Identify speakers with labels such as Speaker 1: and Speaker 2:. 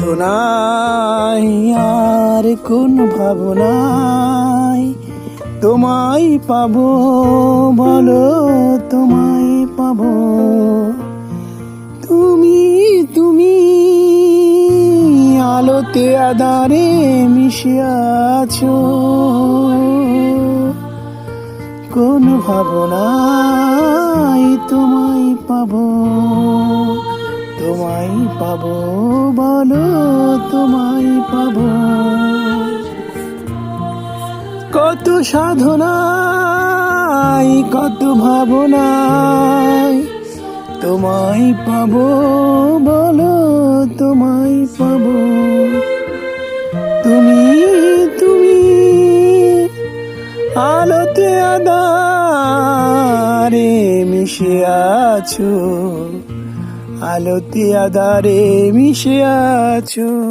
Speaker 1: সাধনায় আর কোন ভাবনায় তোমায় পাবো, বলো তোমায় পাবো। তুমি তুমি আলোতে আধারে মিশে আছো, কোন ভাবনায় তোমায় পাবো, তোমায় পাবো, বলো তোমায় পাবো। কত সাধনায় কত ভাবনায় তোমায় পাবো, বলো তোমায় পাবো। তুমি তুমি আলোতে আধারে মিশে আছো, আলোতে আধারে মিশে আছো।